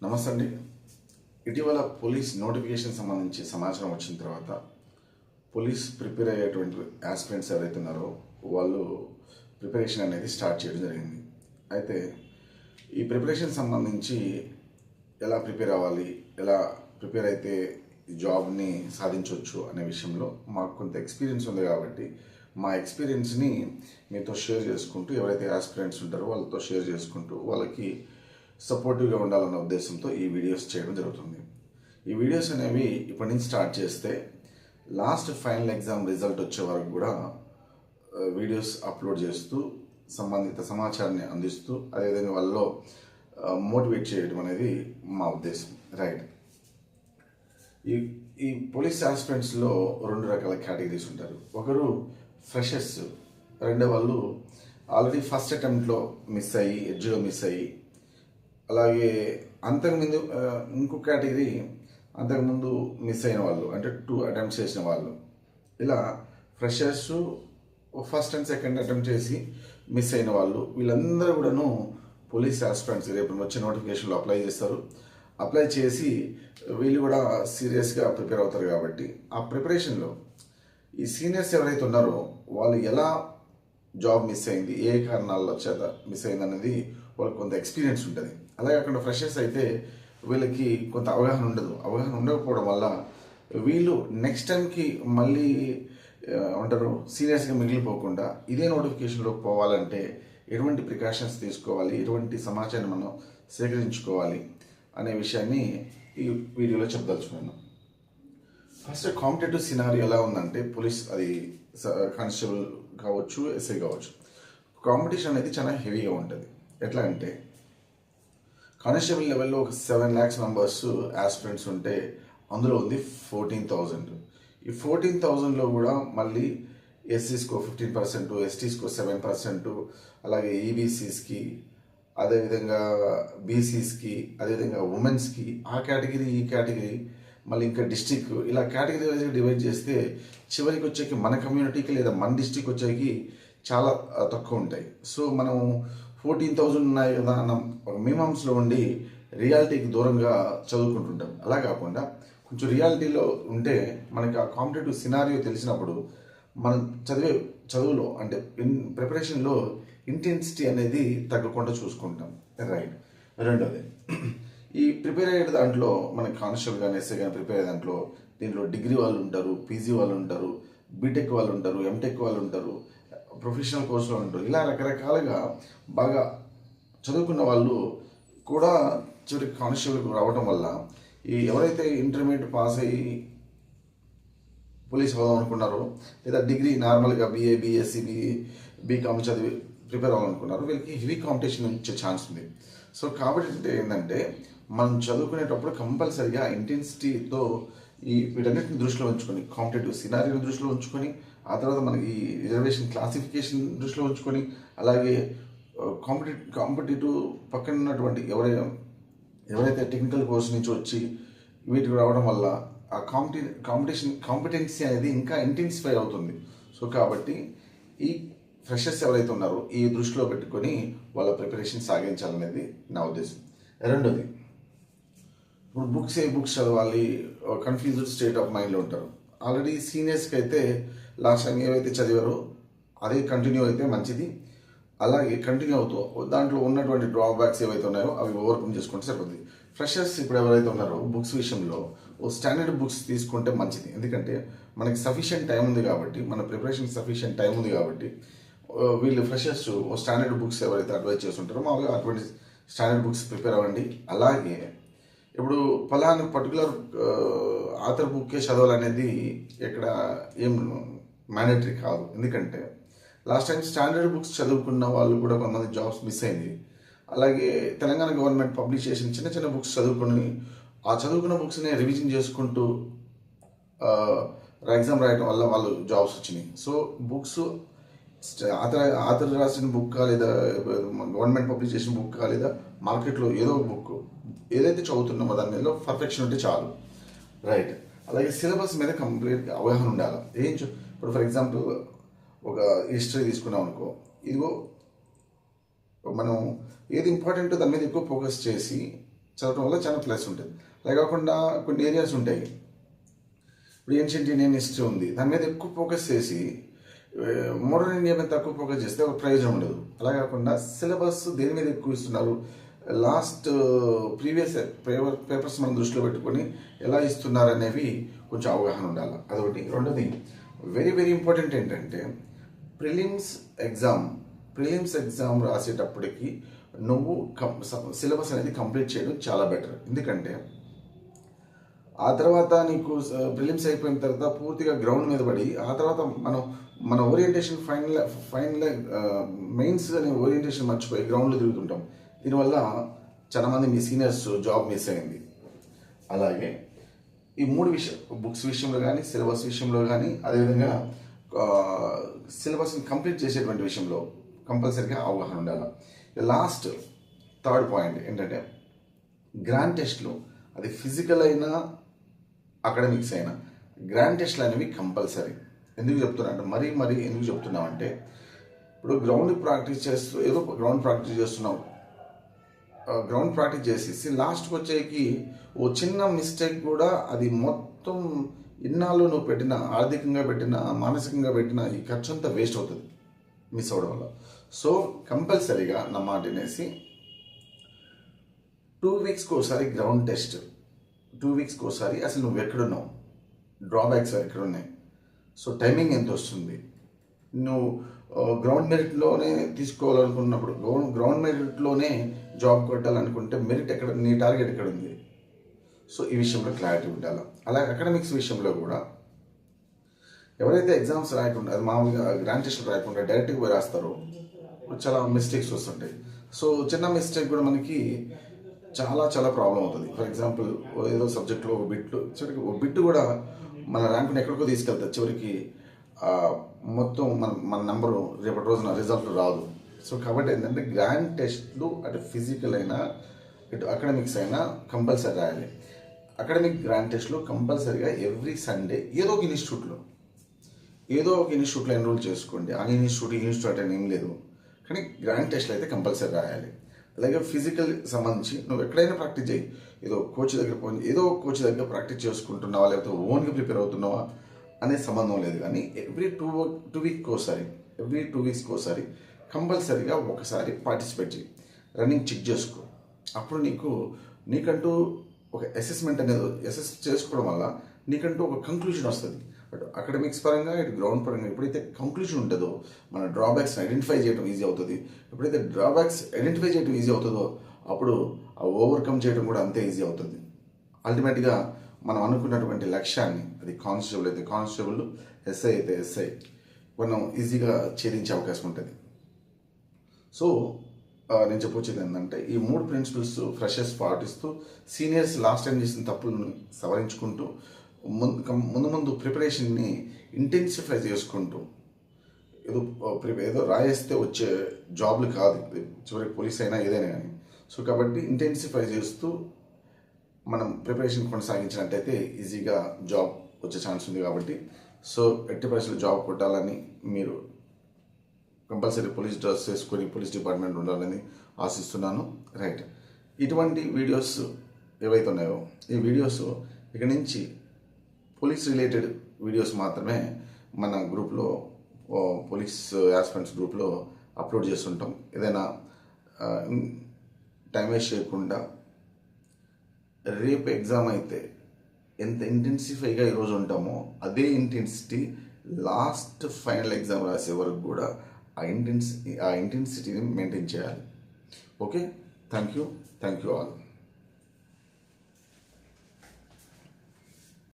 నమస్తే అండి. ఇటీవల పోలీస్ నోటిఫికేషన్ సంబంధించి సమాచారం వచ్చిన తర్వాత పోలీస్ ప్రిపేర్ అయ్యేటువంటి ఆస్పిరెంట్స్ ఎవరైతే ఉన్నారో వాళ్ళు ప్రిపరేషన్ అనేది స్టార్ట్ చేయడం జరిగింది. అయితే ఈ ప్రిపరేషన్ సంబంధించి ఎలా ప్రిపేర్ అవ్వాలి, ఎలా ప్రిపేర్ అయితే జాబ్ని సాధించవచ్చు అనే విషయంలో మాకు కొంత ఎక్స్పీరియన్స్ ఉంది కాబట్టి మా ఎక్స్పీరియన్స్ని మీతో షేర్ చేసుకుంటూ ఎవరైతే ఆస్పిరెంట్స్ ఉంటారో వాళ్ళతో షేర్ చేసుకుంటూ వాళ్ళకి సపోర్టివ్గా ఉండాలన్న ఉద్దేశంతో ఈ వీడియోస్ చేయడం జరుగుతుంది. ఈ వీడియోస్ అనేవి ఇప్పటి నుంచి స్టార్ట్ చేస్తే లాస్ట్ ఫైనల్ ఎగ్జామ్ రిజల్ట్ వచ్చే వరకు కూడా వీడియోస్ అప్లోడ్ చేస్తూ సంబంధిత సమాచారాన్ని అందిస్తూ అదేవిధంగా వాళ్ళలో మోటివేట్ చేయడం అనేది మా ఉద్దేశం. రైట్. ఈ పోలీస్ ఆస్పిరెంట్స్లో రెండు రకాల కేటగిరీస్ ఉంటారు. ఒకరు ఫ్రెషర్స్, రెండో వాళ్ళు ఆల్రెడీ ఫస్ట్ అటెంప్ట్లో మిస్ అయ్యి ఎడ్జ్లో మిస్ అయ్యి, అలాగే అంతకుముందు ఇంకో కేటగిరీ అంతకుముందు మిస్ అయిన వాళ్ళు, అంటే 2 అటెంప్ట్స్ చేసిన వాళ్ళు. ఇలా freshers, first and second attempt చేసి మిస్ అయిన వాళ్ళు, వీళ్ళందరూ కూడాను పోలీస్ ఆస్పిరెంట్స్ రేపు వచ్చే నోటిఫికేషన్లో అప్లై చేస్తారు. అప్లై చేసి వీళ్ళు కూడా సీరియస్గా ప్రిపేర్ అవుతారు. కాబట్టి ఆ ప్రిపరేషన్లో ఈ సీనియర్స్ ఎవరైతే ఉన్నారో వాళ్ళు ఎలా జాబ్ మిస్ అయింది, ఏ కారణాల చేత మిస్ అయింది అనేది వాళ్ళకి కొంత ఎక్స్పీరియన్స్ ఉంటుంది. అలాగే అక్కడ ఫ్రెషర్స్ అయితే వీళ్ళకి కొంత అవగాహన ఉండదు. అవగాహన ఉండకపోవడం వల్ల వీళ్ళు నెక్స్ట్ టైంకి మళ్ళీ ఉంటారు సీరియస్గా మిగిలిపోకుండా ఇదే నోటిఫికేషన్లోకి పోవాలంటే ఎటువంటి ప్రికాషన్స్ తీసుకోవాలి, ఎటువంటి సమాచారం మనం సేకరించుకోవాలి అనే విషయాన్ని ఈ వీడియోలో చెప్పదలుచుకున్నాను. ఫస్ట్ కాంపిటేటివ్ సినారియో ఎలా ఉందంటే, పోలీస్ అది కానిస్టేబుల్ కావచ్చు, ఎస్ఐ కావచ్చు, కాంపిటీషన్ అనేది చాలా హెవీగా ఉంటుంది. ఎట్లా అంటే కానిస్టేబుల్ లెవెల్లో ఒక 7 lakhs మెంబర్స్ ఆస్పిరెంట్స్ ఉంటే అందులో ఉంది 14,000. ఈ 14,000లో కూడా మళ్ళీ ఎస్సీస్కో 15%, ఎస్టీస్కో 7%, అలాగే ఈబీసీస్కి, అదేవిధంగా బీసీస్కి, అదేవిధంగా ఉమెన్స్కి, ఆ కేటగిరీ ఈ కేటగిరీ, మళ్ళీ ఇంకా డిస్టిక్, ఇలా కేటగిరీ వైజ్గా డివైడ్ చేస్తే చివరికి వచ్చేకి మన కమ్యూనిటీకి లేదా మన డిస్టిక్ వచ్చేకి చాలా తక్కువ ఉంటాయి. సో మనం 14,000 ఉన్నాయి కదా అన్న ఒక మీమాంస్లో ఉండి రియాలిటీకి దూరంగా చదువుకుంటుంటాం. అలా కాకుండా కొంచెం రియాలిటీలో ఉంటే మనకి ఆ కాంపిటేటివ్ సినారియో తెలిసినప్పుడు మనం చదువులో అంటే ప్రిపరేషన్లో ఇంటెన్సిటీ అనేది తగ్గకుండా చూసుకుంటాం. రైట్. రెండోది, ఈ ప్రిపేర్ అయ్యే దాంట్లో మనకి కానిస్టేబుల్ కానీ ఎస్ఐ కానీ ప్రిపేర్ అయ్యే దాంట్లో దీంట్లో డిగ్రీ వాళ్ళు ఉంటారు, పీజీ వాళ్ళు ఉంటారు, బీటెక్ వాళ్ళు ఉంటారు, ఎంటెక్ వాళ్ళు ఉంటారు, ప్రొఫెషనల్ కోర్సులో ఉంటారు. ఇలా రకరకాలుగా బాగా చదువుకున్న వాళ్ళు కూడా చివరికి కానిస్టేబుల్కి రావడం వల్ల ఈ ఎవరైతే ఇంటర్మీడియట్ పాస్ అయ్యి పోలీస్ అవుదాం అనుకున్నారో, లేదా డిగ్రీ నార్మల్గా బీఏ, బీఎస్సీ, బీకామ్ చదివి ప్రిపేర్ అవ్వాలనుకున్నారు, వీళ్ళకి హెవీ కాంపిటీషన్ వచ్చే ఛాన్స్ ఉంది. సో కాబట్టి ఏంటంటే మనం చదువుకునేటప్పుడు కంపల్సరిగా ఇంటెన్సిటీతో ఈ వీటన్నిటిని దృష్టిలో ఉంచుకొని, కాంపిటేటివ్ సినారియోని దృష్టిలో ఉంచుకొని, ఆ తర్వాత మనకి రిజర్వేషన్ క్లాసిఫికేషన్ దృష్టిలో ఉంచుకొని, అలాగే కాంపిటేటివ్ పక్కన ఉన్నటువంటి ఎవరైతే టెక్నికల్ కోర్స్ నుంచి వచ్చి వీటికి రావడం వల్ల ఆ కాంపిటెన్సీ అనేది ఇంకా ఇంటెన్సిఫై అవుతుంది. సో కాబట్టి ఈ ఫ్రెషర్స్ ఎవరైతే ఉన్నారో ఈ దృష్టిలో పెట్టుకొని వాళ్ళ ప్రిపరేషన్ సాగించాలనేది నా ఉద్దేశం. రెండోది, ఇప్పుడు బుక్స్ చదవాలి, కన్ఫ్యూజ్డ్ స్టేట్ ఆఫ్ మైండ్లో ఉంటారు. ఆల్రెడీ సీనియర్స్కి అయితే లాస్ట్ టైం ఏవైతే చదివారో అదే కంటిన్యూ అయితే మంచిది. అలాగే కంటిన్యూ అవుతూ దాంట్లో ఉన్నటువంటి డ్రాబ్యాక్స్ ఏవైతే ఉన్నాయో అవి ఓవర్కమ్ చేసుకుంటే సరిపోతుంది. ఫ్రెషర్స్ ఇప్పుడు ఎవరైతే ఉన్నారో బుక్స్ విషయంలో స్టాండర్డ్ బుక్స్ తీసుకుంటే మంచిది. ఎందుకంటే మనకి సఫిషియెంట్ టైం ఉంది కాబట్టి, మన ప్రిపరేషన్ సఫిషియెంట్ టైం ఉంది కాబట్టి వీళ్ళు ఫ్రెషర్స్ స్టాండర్డ్ బుక్స్ ఎవరైతే అడ్వైజ్ చేస్తుంటారో మామూలుగా అటువంటి స్టాండర్డ్ బుక్స్ ప్రిపేర్ అవ్వండి. అలాగే ఇప్పుడు పలానా పర్టికులర్ ఆథర్ బుక్కే చదవాలనేది ఇక్కడ ఏం మ్యాండేటరీ కాదు. ఎందుకంటే లాస్ట్ టైం స్టాండర్డ్ బుక్స్ చదువుకున్న వాళ్ళు కూడా కొంతమంది జాబ్స్ మిస్ అయింది. అలాగే తెలంగాణ గవర్నమెంట్ పబ్లిష్ చేసిన చిన్న చిన్న బుక్స్ చదువుకుని ఆ చదువుకున్న బుక్స్ని రివిజన్ చేసుకుంటూ ఎగ్జామ్ రాయడం వల్ల వాళ్ళు జాబ్స్ వచ్చినాయి. సో బుక్స్ ఆథర్ రాసిన బుక్ లేదా గవర్నమెంట్ పబ్లిష్ చేసిన బుక్ లేదా మార్కెట్లో ఏదో ఒక బుక్ ఏదైతే చదువుతున్నామో దాని మీద పర్ఫెక్షన్ ఉంటే చాలు. రైట్. అలాగే సిలబస్ మీద కంప్లీట్గా అవగాహన ఉండాలి. ఇప్పుడు ఫర్ ఎగ్జాంపుల్ ఒక హిస్టరీ తీసుకున్నాం అనుకో, ఇదిగో మనం ఏది ఇంపార్టెంట్ దాని మీద ఎక్కువ ఫోకస్ చేసి చదవడం వల్ల చాలా ప్లస్ ఉంటుంది. అలా కాకుండా కొన్ని ఏరియాస్ ఉంటాయి, ఇప్పుడు ఏన్షియంట్ ఇండియన్ హిస్టరీ ఉంది, దాని మీద ఎక్కువ ఫోకస్ చేసి మోడర్న్ ఇండియా మీద తక్కువ ఫోకస్ చేస్తే ఒక ప్రయోజనం ఉండదు. అలా కాకుండా సిలబస్ దేని మీద ఎక్కువ ఇస్తున్నారు, లాస్ట్ ప్రీవియస్ పేపర్స్ మనం దృష్టిలో పెట్టుకొని ఎలా ఇస్తున్నారు అనేవి కొంచెం అవగాహన ఉండాలి. అదొకటి. రెండోది వెరీ వెరీ ఇంపార్టెంట్ ఏంటంటే ప్రిలిమ్స్ ఎగ్జామ్ రాసేటప్పటికి నువ్వు సిలబస్ అనేది కంప్లీట్ చేయడం చాలా బెటర్. ఎందుకంటే ఆ తర్వాత నీకు ప్రిలిమ్స్ అయిపోయిన తర్వాత పూర్తిగా గ్రౌండ్ మీద పడి ఆ తర్వాత మన ఓరియంటేషన్ ఫైనల్ మెయిన్స్ అనే ఓరియంటేషన్ మర్చిపోయి గ్రౌండ్లో తిరుగుతుంటాం. దీనివల్ల చాలామంది మీ సీనియర్స్ జాబ్ మిస్ అయింది. అలాగే ఈ మూడు బుక్స్ విషయంలో కానీ, సిలబస్ విషయంలో కానీ, అదేవిధంగా సిలబస్ని కంప్లీట్ చేసేటువంటి విషయంలో కంపల్సరీగా అవగాహన ఉండాలి. లాస్ట్ థర్డ్ పాయింట్ ఏంటంటే గ్రాండ్ టెస్ట్లు, అది ఫిజికల్ అయినా అకాడమిక్స్ అయినా గ్రాండ్ టెస్ట్లు అనేవి కంపల్సరీ. ఎందుకు చెప్తున్నా అంటే మరీ ఎందుకు చెప్తున్నామంటే ఇప్పుడు గ్రౌండ్ ప్రాక్టీస్ చేస్తున్నావు, గ్రౌండ్ ప్రాక్టీస్ చేసేసి లాస్ట్కి వచ్చేకి ఓ చిన్న మిస్టేక్ కూడా అది మొత్తం ఇన్నాళ్ళు నువ్వు పెట్టిన ఆర్థికంగా పెట్టిన మానసికంగా పెట్టిన ఈ ఖర్చు అంతా వేస్ట్ అవుతుంది మిస్ అవ్వడం వల్ల. సో కంపల్సరీగా నా మాట వినేసి 2 వీక్స్కి ఒకసారి గ్రౌండ్ టెస్ట్, 2 వీక్స్కి ఒకసారి అసలు నువ్వు ఎక్కడున్నావు, డ్రాబ్యాక్స్ ఎక్కడున్నాయి, సో టైమింగ్ ఎంత వస్తుంది, నువ్వు గ్రౌండ్ మెరిట్లోనే తీసుకోవాలనుకున్నప్పుడు గ్రౌండ్ మెరిట్లోనే జాబ్ కొట్టాలనుకుంటే మెరిట్ ఎక్కడ, నీ టార్గెట్ ఎక్కడ ఉంది, సో ఈ విషయంలో క్లారిటీ ఉండాలి. అలాగే అకాడమిక్స్ విషయంలో కూడా ఎవరైతే ఎగ్జామ్స్ రాయకుండా, అది మామూలుగా గ్రాండ్ టెస్ట్లు రాయకుండా డైరెక్ట్గా పోయి రాస్తారో చాలా మిస్టేక్స్ వస్తుంటాయి. సో చిన్న మిస్టేక్ కూడా మనకి చాలా ప్రాబ్లం అవుతుంది. ఫర్ ఎగ్జాంపుల్ ఏదో సబ్జెక్ట్లో ఒక బిట్ కూడా మన ర్యాంకుని ఎక్కడికో తీసుకెళ్తారు, చివరికి మొత్తం మన నెంబరు రేపటి రోజున రిజల్ట్ రాదు. సో కాబట్టి ఏంటంటే గ్రాండ్ టెస్ట్లు అటు ఫిజికల్ అయినా ఇటు అకాడమిక్స్ అయినా కంపల్సరీ రాయాలి. అకాడమిక్ గ్రాండ్ టెస్ట్లు కంపల్సరీగా ఎవ్రీ సండే ఏదో ఒక ఇన్స్టిట్యూట్లో ఎన్రోల్ చేసుకోండి. ఆ ఇన్స్టిట్యూట్ అని ఏం లేదు, కానీ గ్రాండ్ టెస్ట్లు అయితే కంపల్సరీ రాయాలి. అలాగే ఫిజికల్ సంబంధించి నువ్వు ఎక్కడైనా ప్రాక్టీస్ చేయి, ఏదో కోచ్ దగ్గర ప్రాక్టీస్ చేసుకుంటున్నావా లేకపోతే ఓన్గా ప్రిపేర్ అవుతున్నావా అనే సంబంధం లేదు. కానీ ఎవ్రీ 2 వీక్స్కి ఒకసారి కంపల్సరీగా ఒకసారి పార్టిసిపేట్ చేయి, రన్నింగ్ చెక్ చేసుకో. అప్పుడు నీకంటూ ఒక అసెస్మెంట్ అనేది చేసుకోవడం వల్ల నీకంటూ ఒక కంక్లూజన్ వస్తుంది. బట్ అకాడమిక్స్ పరంగా ఇటు గ్రౌండ్ పరంగా ఎప్పుడైతే కంక్లూజన్ ఉంటుందో మన డ్రాబ్యాక్స్ ఐడెంటిఫై చేయడం ఈజీ అవుతుంది. ఎప్పుడైతే డ్రాబ్యాక్స్ ఐడెంటిఫై చేయడం ఈజీ అవుతుందో అప్పుడు ఆ ఓవర్కమ్ చేయడం కూడా అంతే ఈజీ అవుతుంది. అల్టిమేట్గా మనం అనుకున్నటువంటి లక్ష్యాన్ని, అది కానిస్టేబుల్ అయితే కానిస్టేబుల్, ఎస్ఐ అయితే ఎస్ఐ, మనం ఈజీగా ఛేదించే అవకాశం ఉంటుంది. సో నేను చెప్పొచ్చేది ఏంటంటే ఈ 3 ప్రిన్సిపల్స్ ఫ్రెషర్స్ పాటిస్తూ సీనియర్స్ లాస్ట్ టైం చేసిన తప్పులను సవరించుకుంటూ ముందు ప్రిపరేషన్ని ఇంటెన్సిఫై చేసుకుంటూ ఏదో రాయేస్తే వచ్చే జాబ్లు కాదు, చివరికి పోలీస్ అయినా ఏదైనా కానీ. సో కాబట్టి ఇంటెన్సిఫై చేస్తూ మనం ప్రిపరేషన్ కొనసాగించినట్టయితే ఈజీగా జాబ్ వచ్చే ఛాన్స్ ఉంది. కాబట్టి సో ఎట్టి పరిస్థితుల్లో జాబ్ కొట్టాలని మీరు కంపల్సరీ పోలీస్ డ్రెస్ వేసుకొని పోలీస్ డిపార్ట్మెంట్ ఉండాలని ఆశిస్తున్నాను. రైట్, ఇటువంటి వీడియోస్ ఏవైతే ఉన్నాయో ఈ వీడియోస్ ఇక నుంచి పోలీస్ రిలేటెడ్ వీడియోస్ మాత్రమే మన గ్రూప్లో, పోలీస్ యాస్పిరెంట్స్ గ్రూప్లో అప్లోడ్ చేస్తుంటాం. ఏదైనా టైం వేస్ట్ చేయకుండా రేపు ఎగ్జామ్ అయితే ఎంత ఇంటెన్సిఫైగా ఈరోజు ఉంటామో అదే ఇంటెన్సిటీ లాస్ట్ ఫైనల్ ఎగ్జామ్ రాసే వరకు కూడా ఆ ఇంటెన్సిటీని మెయింటైన్ చేయాలి. Okay, thank you all.